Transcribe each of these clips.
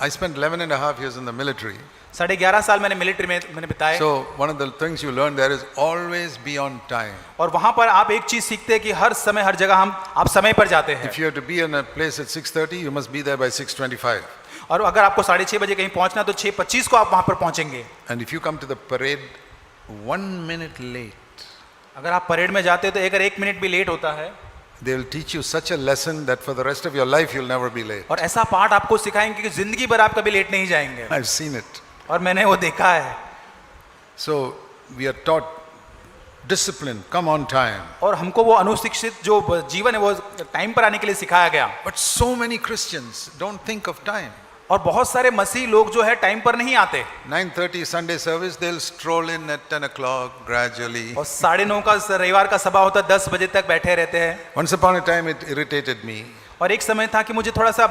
I spent 11 and a half years in the military. 11.5 साल मैंने military में मैंने बिताए। So one of the things you learn there is always be on time. और वहां पर आप एक चीज सीखते हैं कि हर समय हर जगह आप समय पर जाते हैं। If you have to be in a place at 6:30, you must be there by 6:25. और अगर आपको 6:30 बजे कहीं पहुंचना तो 6:25 को आप वहां पर पहुंचेंगे। And if you come to the parade 1 minute late, अगर आप परेड में जाते हो तो अगर 1 मिनट भी लेट होता है, they will teach you such a lesson that for the rest of your life you'll never be late. और ऐसा पाठ आपको सिखाएंगे कि जिंदगी भर आप कभी लेट नहीं जाएंगे। I've seen it. और मैंने वो देखा है। So we are taught discipline, come on time. और हमको वो अनुशिक्षित जो जीवन है वो टाइम पर आने के लिए सिखाया गया। But so many Christians don't think of time. और बहुत सारे मसीह लोग जो है टाइम पर नहीं आते। 9:30 Sunday service, they'll stroll in at 10 o'clock gradually. और 9:30 का रविवार का सभा होता है, 10 बजे तक बैठे रहते हैं। Once upon a time it irritated me. और एक समय था कि मुझे थोड़ा सा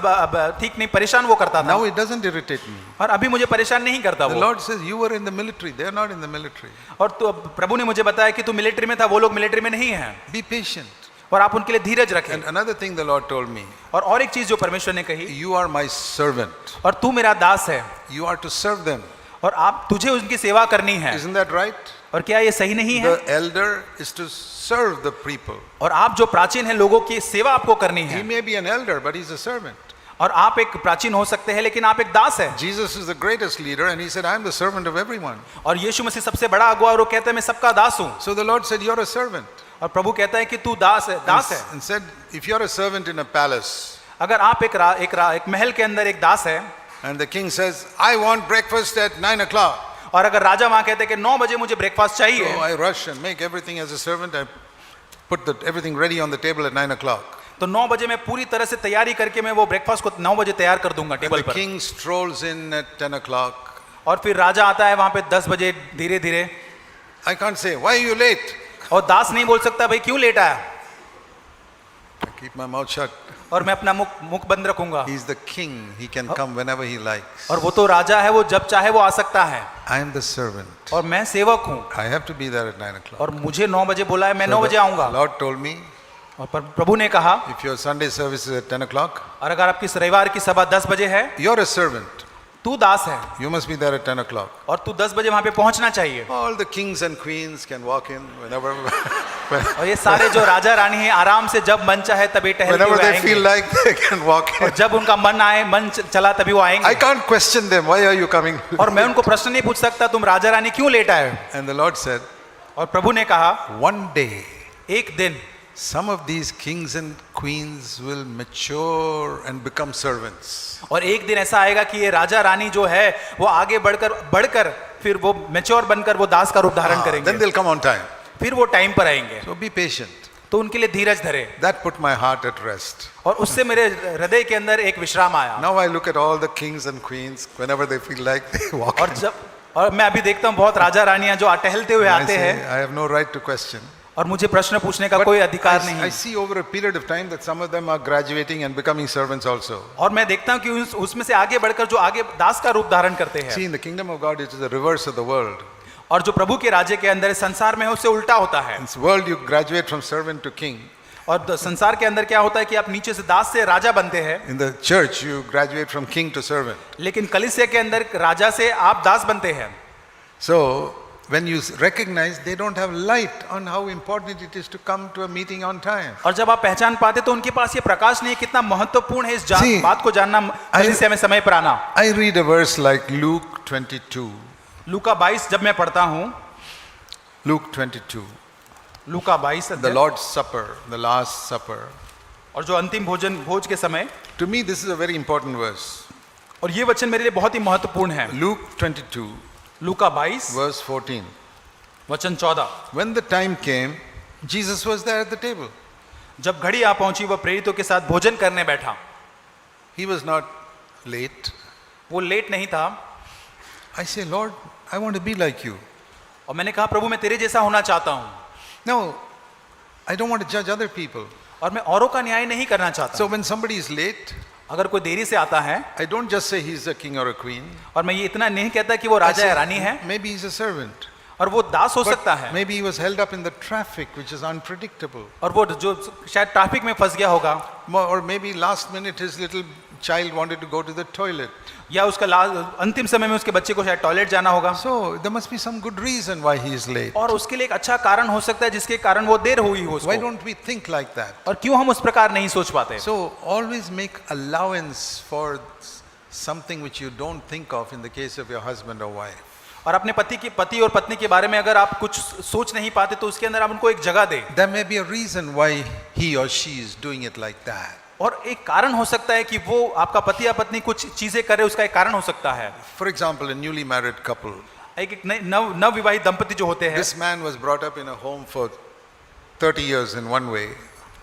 ठीक नहीं परेशान वो करता था। Now it doesn't irritate me. और अभी मुझे परेशान नहीं करता The वो। Lord says you were in the military, they are not in the military. और तो प्रभु ने मुझे बताया कि तू मिलिट्री में था, वो लोग मिलिट्री में नहीं हैं। Be patient. और आप उनके लिए धीरज रखें। And another thing the Lord told me, और एक चीज जो परमेश्वर ने कही, you are my servant. और तू मेरा दास है You are to serve them. और आप तुझे उनकी सेवा करनी है। Isn't that right? और क्या ये सही नहीं है? The elder is to serve the people. और आप जो प्राचीन हैं लोगों की सेवा आपको करनी He है। may be an elder, but he's a servant. और आप एक प्राचीन हो सकते हैं लेकिन आप एक दास है। Jesus is the greatest leader and he said, I am the servant of everyone. और यीशु मसीह सबसे बड़ा अगुवा और वो कहता है मैं सबका दास हूँ। So the Lord said, you're a servant. और प्रभु कहता है कि तू दास है, दास है। And said, if you're a servant in a palace, अगर आप एक महल के अंदर एक दास है, and the king says, I want breakfast at 9 o'clock. और अगर राजा वहां कहते हैं कि 9 बजे मुझे ब्रेकफास्ट चाहिए, So I rush and make everything as a servant. I put everything ready on the table at 9 o'clock. तो 9 बजे मैं पूरी तरह से तैयारी करके मैं वो ब्रेकफास्ट को 9 बजे तैयार कर दूंगा टेबल The पर। king strolls in at 10 o'clock. और फिर राजा आता है वहां पे 10 बजे धीरे धीरे। I can't say, why are you late? और दास नहीं बोल सकता भाई क्यों लेट आया, I keep my mouth shut. और मैं अपना मुख बंद रखूंगा। He's the king. He can come whenever he likes. और वो तो राजा है, वो जब चाहे वो आ सकता है। I am the servant. और मैं सेवक हूँ। I have to be there at 9 o'clock. और मुझे 9 बजे बोला है, मैं 9 बजे The आऊंगा। Lord told me, और प्रभु ने कहा, if your Sunday service is at 10 o'clock, और अगर आपकी रविवार की सभा 10 बजे है, you're a servant. तू दास है You must be there at 10 o'clock. और तू 10 बजे वहां पे पहुंचना चाहिए। All the kings and queens can walk in whenever, और ये सारे जो राजा रानी हैं आराम से जब मन चाहे तभी टहलते whenever हुए they feel आएंगे। like they can walk in. और जब उनका मन आए, मन चला तभी वो I आएंगे। can't question them. Why are you coming? और मैं उनको प्रश्न नहीं पूछ सकता तुम राजा रानी क्यों लेट आए। And the Lord said, और प्रभु ने कहा, one day, एक दिन some of these kings and queens will mature and become servants. और एक दिन ऐसा आएगा कि ये राजा रानी जो है वो आगे बढ़कर फिर वो मैच्योर बनकर वो दास का रूप धारण Then करेंगे। they'll come on time. फिर वो टाइम पर आएंगे। So be patient. तो उनके लिए धीरज धरे। That put my heart at rest. और उससे मेरे हृदय के अंदर एक विश्राम आया। Now I look at all the kings and queens whenever they feel like they walk in. और मैं अभी देखता हूँ बहुत राजा रानियां जो टहलते हुए I आते say, हैं I have no right to question. और मुझे प्रश्न पूछने का कोई अधिकार नहीं I है। see over a period of time that some of them are graduating and becoming servants also. और मैं देखता हूँ कि उसमें से आगे बढ़कर जो आगे दास का रूप धारण करते हैं। See, in the kingdom of God, it is the reverse of the world. और जो प्रभु के राज्य के अंदर संसार में है उससे उल्टा होता है। In this world, you graduate from servant to king. और संसार के अंदर क्या होता है कि आप नीचे से दास से राजा बनते हैं। In the church, you graduate from king to servant. लेकिन कलीसिया के अंदर राजा से आप दास बनते हैं। So, when you recognize they don't have light on how important it is to come to a meeting on time. और जब आप पहचान पाते तो उनके पास ये प्रकाश नहीं है कितना महत्वपूर्ण है इस See, बात को जानना, कलीसिया में समय पर आना। I read a verse like Luke 22. लूका 22 जब मैं पढ़ता हूँ, Luke 22. Luka 22 The Lord's Supper, the Last Supper. और जो अंतिम भोज के समय, To me, this is a very important verse. और ये वचन मेरे लिए बहुत ही महत्वपूर्ण है। Luke 22, लूका 22 verse 14. वचन 14। When the time came, Jesus was there at the table. जब घड़ी आ पहुंची वह प्रेरितों के साथ भोजन करने बैठा। He was not late. वो लेट नहीं था। I say, Lord, I want to be like you. और मैंने कहा प्रभु मैं तेरे जैसा होना चाहता हूँ। No, I don't want to judge other people. और मैं औरों का न्याय नहीं करना चाहता। So when somebody is late, अगर कोई देरी से आता है, I don't just say he's a king or a queen. और मैं ये इतना नहीं कहता कि वो I राजा say, या रानी है, maybe he's a servant. और वो दास हो But सकता है, maybe he was held up in the traffic, which is unpredictable. और वो जो शायद ट्रैफिक में फंस गया होगा, Or maybe last minute his little child wanted to go to the toilet. या उसका अंतिम समय में उसके बच्चे को शायद टॉयलेट जाना होगा, So there must be some good reason why he is late. और उसके लिए एक अच्छा कारण हो सकता है जिसके कारण वो देर हुई हो Why उसको। don't we think like that? और क्यों हम उस प्रकार नहीं सोच पाते? So always make allowance for something which you don't think of in the case of your husband or wife. और अपने पति और पत्नी के बारे में अगर आप कुछ सोच नहीं पाते तो उसके अंदर आप उनको एक जगह दें। There may be a reason why he or she is doing it like that. और एक कारण हो सकता है कि वो आपका पति या पत्नी कुछ चीजें करे, उसका एक कारण हो सकता है। For example, a newly married couple. एक नव विवाहित दंपति जो होते हैं, This man was brought up in a home for 30 years in one way,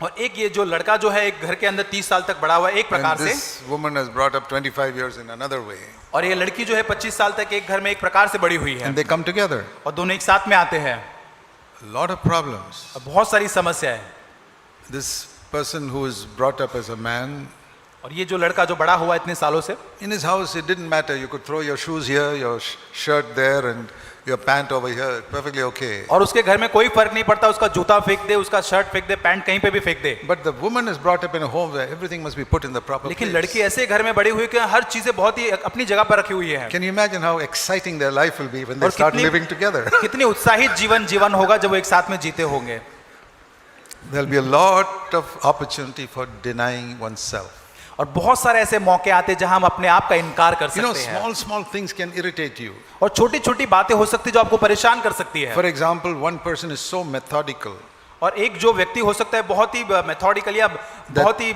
और एक ये जो लड़का जो है एक घर के अंदर 30 साल तक बड़ा हुआ है एक and प्रकार से, this woman was brought up 25 years in another way, और ये लड़की जो है 25 साल तक एक घर में एक प्रकार से बड़ी हुई है, and they come together. और दोनों एक साथ में आते हैं। A lot of problems. और बहुत सारी समस्या है। This person who is brought up as a man, और ये जो लड़का जो बड़ा हुआ इतने सालों से, in his house it didn't matter. You could throw your shoes here, your shirt there, and your pant over here. Perfectly okay. और उसके घर में कोई फर्क नहीं पड़ता, उसका जूता फेंक दे, उसका शर्ट फेंक दे, पैंट कहीं पे भी फेंक दे। But the woman is brought up in a home where everything must be put in the proper लेकिन place. लड़की ऐसे घर में बड़ी हुई कि हर चीजें बहुत ही अपनी जगह पर रखी हुई है। Can you imagine how exciting their life will be when they और start कितनी- living together? कितनी उत्साहित जीवन होगा जब वो एक साथ में जीते होंगे। There'll be a lot of opportunity for denying oneself. और बहुत सारे ऐसे मौके आते हैं जहां हम अपने आप का इनकार कर You know, सकते हैं, small things can irritate you. और छोटी छोटी बातें हो सकती है जो आपको परेशान कर सकती है। For example, one person is so methodical और एक जो व्यक्ति हो सकता है बहुत ही मेथोडिकल या बहुत ही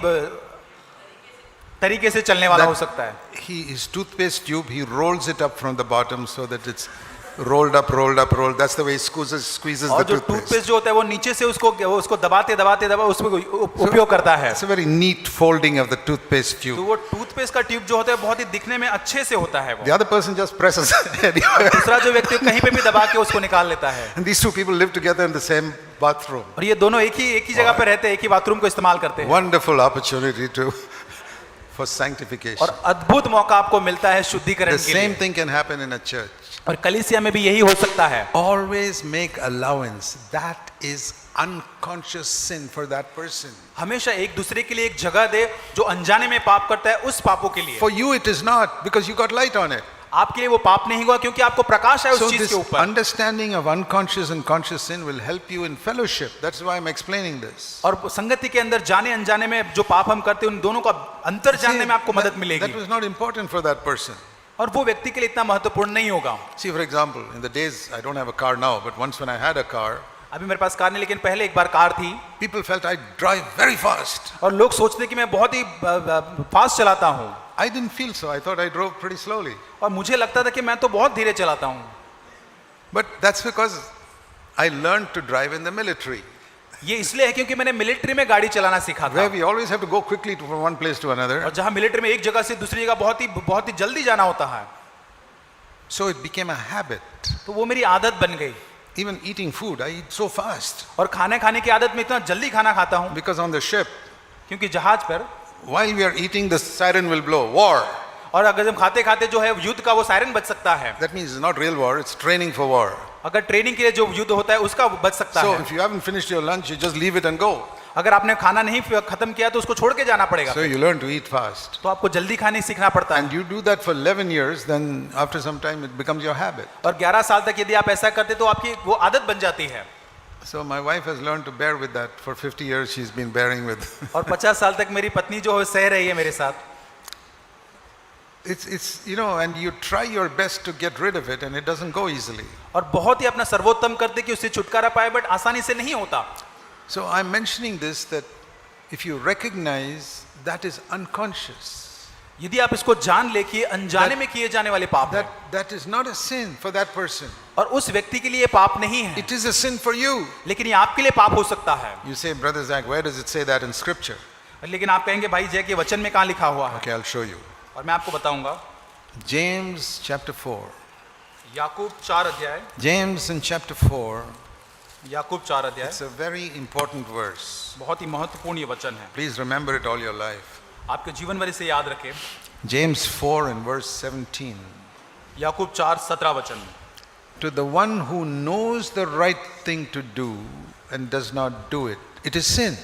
तरीके से चलने वाला हो सकता है। his toothpaste tube, he rolls it up from the bottom so that it's rolled up. That's the way he squeezes the और जो toothpaste. टूथपेस्ट जो होता है वो नीचे से उसको दबाते उसमें उपयोग करता है। It's a very neat folding of the toothpaste तो tube. वो टूथपेस्ट का ट्यूब जो होता है बहुत ही दिखने में अच्छे से होता है वो। The other person just presses anywhere. दूसरा जो व्यक्ति कहीं पे भी दबा के उसको निकाल लेता है। And these two people live together in the same bathroom. और ये दोनों एक ही जगह पे रहते हैं, एक ही बाथरूम को इस्तेमाल करते हैं। Wonderful opportunity for sanctification. और अद्भुत मौका आपको मिलता है शुद्धिकरण The के same लिए। thing can happen in a church. और कलीसिया में भी यही हो सकता है। Always make allowance. That is unconscious sin for that person. हमेशा एक दूसरे के लिए एक जगह दे, जो अनजाने में पाप करता है उस पापों के लिए। For you it is not, because you got light on it. आपके लिए वो पाप नहीं हुआ क्योंकि आपको प्रकाश है So उस चीज this के ऊपर। understanding of unconscious and conscious sin will help you in fellowship. That's why I'm explaining this. और संगति के अंदर जाने अनजाने में जो पाप हम करते हैं उन दोनों का अंतर जानने में आपको मदद That मिलेगी, was not important for that person. और वो व्यक्ति के लिए इतना महत्वपूर्ण नहीं होगा। See, for example, in the days, I don't have a car now, but once when I had a car, अभी मेरे पास कार नहीं, लेकिन पहले एक बार कार थी, people felt I drive very fast. और लोग सोचते कि मैं बहुत ही फास्ट चलाता हूँ, I didn't feel so. I thought I drove pretty slowly. और मुझे लगता था कि मैं तो बहुत धीरे चलाता हूँ। But that's because I learned to drive in the military, ये इसलिए है क्योंकि मैंने मिलिट्री में गाड़ी चलाना सीखा था, where we always have to go quickly from one place to another. और जहाँ मिलिट्री में एक जगह से दूसरी जगह बहुत ही जल्दी जाना होता है। So it became a habit. तो वो मेरी आदत बन गई, Even eating food, I eat so fast. और खाने की आदत में इतना जल्दी खाना खाता हूँ, Because on the ship, क्योंकि जहाज पर, while we are eating, the siren will blow. War. और अगर हम खाते खाते जो है युद्ध का वो सायरन बज सकता है। That means it's not real war, it's training for war. अगर ट्रेनिंग के लिए जो युद्ध होता है उसका बच सकता So है। if you haven't finished your lunch, you just leave it and go. अगर आपने खाना नहीं खत्म किया तो उसको छोड़ के जाना पड़ेगा, So you learn to eat fast. तो आपको जल्दी खाने सीखना पड़ता है। And you do that for 11 years, then after some time it becomes your habit. और 11 साल तक यदि आप ऐसा करते तो आपकी वो आदत बन जाती है। So my wife has learned to bear with that. For 50 years she's been bearing with. और 50 साल तक मेरी पत्नी जो है सह रही है मेरे साथ। It's you know, and you try your best to get rid of it and it doesn't go easily. और बहुत ही अपना सर्वोत्तम करते कि उससे छुटकारा पाए, बट आसानी से नहीं होता। So I'm mentioning this that if you recognize that is unconscious, यदि आप इसको जान ले कि अनजाने में किए जाने वाले पाप हैं, that is not a sin for that person. और उस व्यक्ति के लिए पाप नहीं है, It is a sin for you. लेकिन ये आपके लिए पाप हो सकता है। You say, Brother Zach, where does it say that in scripture? लेकिन आप कहेंगे भाई जय के वचन में कहाँ लिखा हुआ है? Okay, I'll show you. और मैं आपको बताऊंगा। James chapter 4. याकूब 4 अध्याय, James in chapter 4, याकूब 4 अध्याय, it's a very important verse. बहुत ही महत्वपूर्ण ये वचन है, Please remember it all your life. आपके जीवन भर इसे याद रखें। James 4 and verse 17. याकूब 4:17 वचन, To the one who knows the right thing to do and does not do it, it is sin.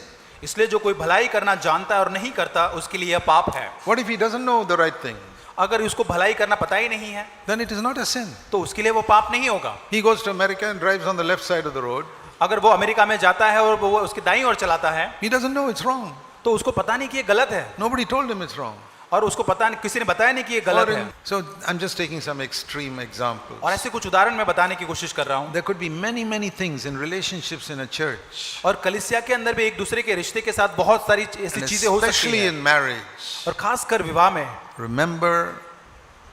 इसलिए जो कोई भलाई करना जानता है और नहीं करता उसके लिए यह पाप है। What if he doesn't know the right thing? अगर उसको भलाई करना पता ही नहीं है Then it is not a sin. तो उसके लिए वो पाप नहीं होगा। He goes to America and drives on the left side of the road. अगर वो अमेरिका में जाता है और वो उसकी दाईं ओर चलाता है He doesn't know it's wrong. तो उसको पता नहीं कि ये गलत है, Nobody told him it's wrong. और उसको पता नहीं, किसी ने बताया नहीं कि ये गलत है। So I'm just taking some extreme examples. और ऐसे कुछ उदाहरण मैं बताने की कोशिश कर रहा हूँ। There could be many things in relationships in a church, और कलीसिया के अंदर भी एक दूसरे के रिश्ते के साथ बहुत सारी ऐसी and चीजें हो सकती especially हैं, in marriage. और खासकर विवाह में Remember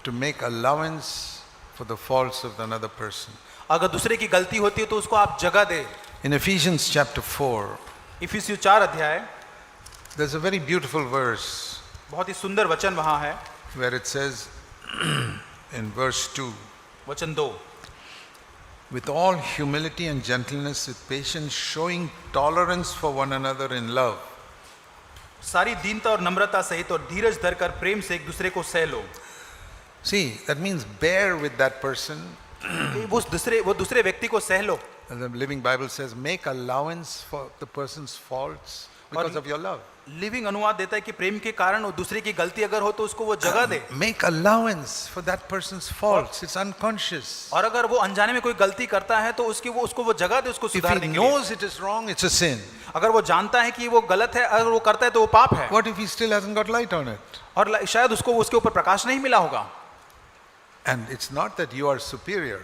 to make allowance for the faults of another person. अगर दूसरे की गलती होती है तो उसको आप जगह दे। In Ephesians chapter 4, इफिसियों 4 अध्याय, there's a very beautiful verse बहुत ही सुंदर वचन वहां है, where it says in verse 2, वचन 2, with all humility and gentleness, with patience, showing tolerance for one another in love. सारी दीनता और नम्रता सहित और धीरज धरकर प्रेम से एक दूसरे को सह लो। See, that means bear with that person. वो दूसरे व्यक्ति को सह लो। And the Living Bible says, make allowance for the person's faults because of your love. Living अनुवाद देता है कि प्रेम के कारण वो दूसरे की गलती अगर हो तो उसको वो जगह दे। Make allowance for that person's faults. It's unconscious. और अगर वो अनजाने में कोई गलती करता है तो उसको वो जगह दे, उसको If he सुधारने के लिए। knows it is wrong, it's a sin. अगर वो जानता है कि वो गलत है, अगर वो करता है तो वो पाप है। What if he still hasn't got light on it? और शायद उसको उसके ऊपर प्रकाश नहीं मिला होगा। And it's not that you are superior.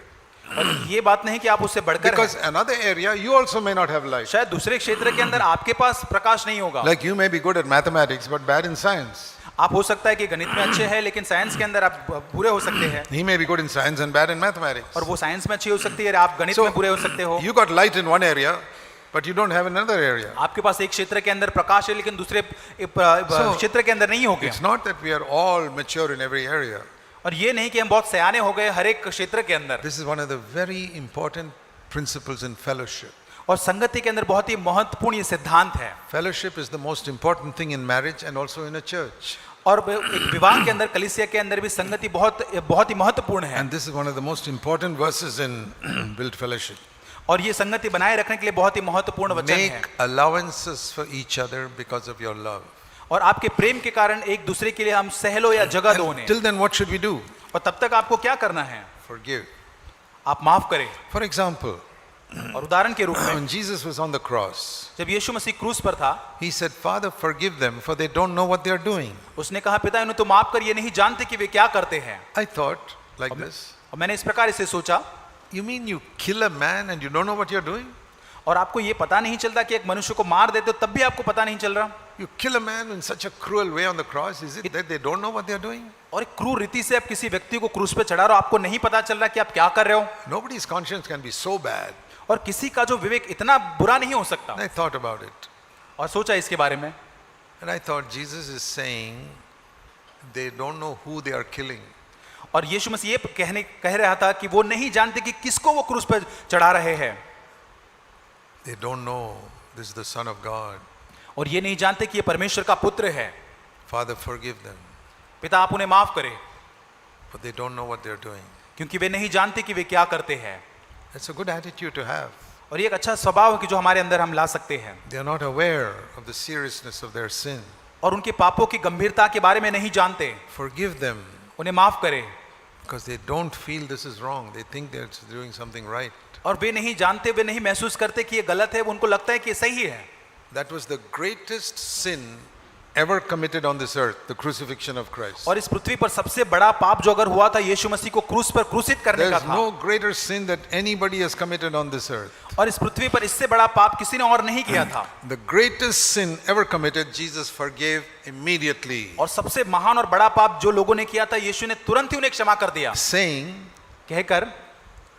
और ये बात नहीं कि आप उससे बढ़कर Because हैं। another area, you also may not have light. शायद दूसरे क्षेत्र के अंदर आपके पास प्रकाश नहीं होगा। Like you may be good at mathematics, but bad in science. आप हो सकता है कि गणित में अच्छे हैं लेकिन साइंस के अंदर आप बुरे हो सकते हैं, He may be good in science and bad in mathematics. और वो साइंस में अच्छी हो सकती है, आप गणित में बुरे हो सकते हो। You got light in one area, but you don't have another area. आपके पास एक क्षेत्र के अंदर प्रकाश है लेकिन दूसरे क्षेत्र के अंदर नहीं हो गया। It's not that we are all mature in every area. और ये नहीं कि हम बहुत सयाने हो गए हर एक क्षेत्र के अंदर। This is one of the very important principles in fellowship. और संगति के अंदर बहुत ही महत्वपूर्ण ये सिद्धांत है। Fellowship is the most important thing in marriage and also in a church. और एक विवाह के अंदर, कलीसिया के अंदर भी संगति बहुत ही महत्वपूर्ण है। And this is one of the most important verses in build fellowship. और ये संगति बनाए रखने के लिए बहुत ही महत्वपूर्ण वचन है। Make allowances for each other because of your love. और आपके प्रेम के कारण एक दूसरे के लिए हम सह लो या जगह दो उन्हें। Till then, what should we do? और तब तक आपको क्या करना है? Forgive. आप माफ करें। For example, और उदाहरण के रूप में when Jesus was on the cross, जब यीशु मसीह क्रूस पर था, he said, Father, forgive them, for they don't know what they are doing. उसने कहा, पिता इन्हें तो माफ कर, ये नहीं जानते कि वे क्या करते हैं। I thought like this. और मैंने इस प्रकार इसे सोचा, You mean you kill a man and you don't know what you're doing? और आपको ये पता नहीं चलता कि एक मनुष्य को मार देते हो तब भी आपको पता नहीं चल रहा? You kill a man in such a cruel way on the cross. Is it that they don't know what they're doing? और एक क्रूर रीति से आप किसी व्यक्ति को क्रूस पे चढ़ा रहे हो, आपको नहीं पता चल रहा कि आप क्या कर रहे हो। Nobody's conscience can be so bad. और किसी का जो विवेक इतना बुरा नहीं हो सकता। And I thought about it. और सोचा इसके बारे में, And I thought Jesus is saying they don't know who they are killing. और यीशु मसीह ये कह रहा था कि वो नहीं जानते कि किसको वो क्रूस पे चढ़ा रहे हैं। They don't know this is the Son of God. और ये नहीं जानते कि ये परमेश्वर का पुत्र है। Father, forgive them, पिता आप उन्हें माफ करें, but they don't know what they're doing. क्योंकि वे नहीं जानते कि वे क्या करते हैं। That's a good attitude to have. और ये एक अच्छा स्वभाव है कि जो हमारे अंदर हम ला सकते हैं। They are not aware of the seriousness of their sin. और उनके पापों की गंभीरता के बारे में नहीं जानते। Forgive them उन्हें माफ करें, because they don't feel this is wrong. They think they're doing something right. और वे नहीं जानते, वे नहीं महसूस करते कि ये गलत है, उनको लगता है कि ये सही है। That was the greatest sin ever committed on this earth, the crucifixion of Christ. और इस पृथ्वी पर सबसे बड़ा पाप जो अगर हुआ था यीशु मसीह को क्रूस पर क्रूसित करने का There's था। no greater sin that anybody has committed on this earth. और इस पृथ्वी पर इससे बड़ा पाप किसी ने और नहीं किया था। The greatest sin ever committed, Jesus forgave immediately, और सबसे महान और बड़ा पाप जो लोगों ने किया था यीशु ने तुरंत ही उन्हें क्षमा कर दिया, saying कहकर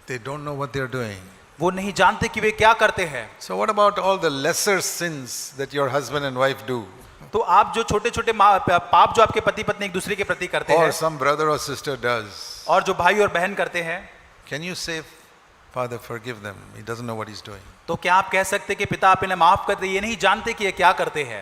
they don't know what they're doing. वो नहीं जानते कि वे क्या करते हैं। So what about all the lesser sins that your husband and wife do? तो आप जो छोटे छोटे पाप जो आपके पति पत्नी एक दूसरे के प्रति करते Or हैं, some brother or sister does. और जो भाई और बहन करते हैं, Can you say, Father, forgive them. He doesn't know what he's doing. तो क्या आप कह सकते कि पिता आप इन्हें माफ कर दे, ये नहीं जानते कि ये क्या करते हैं।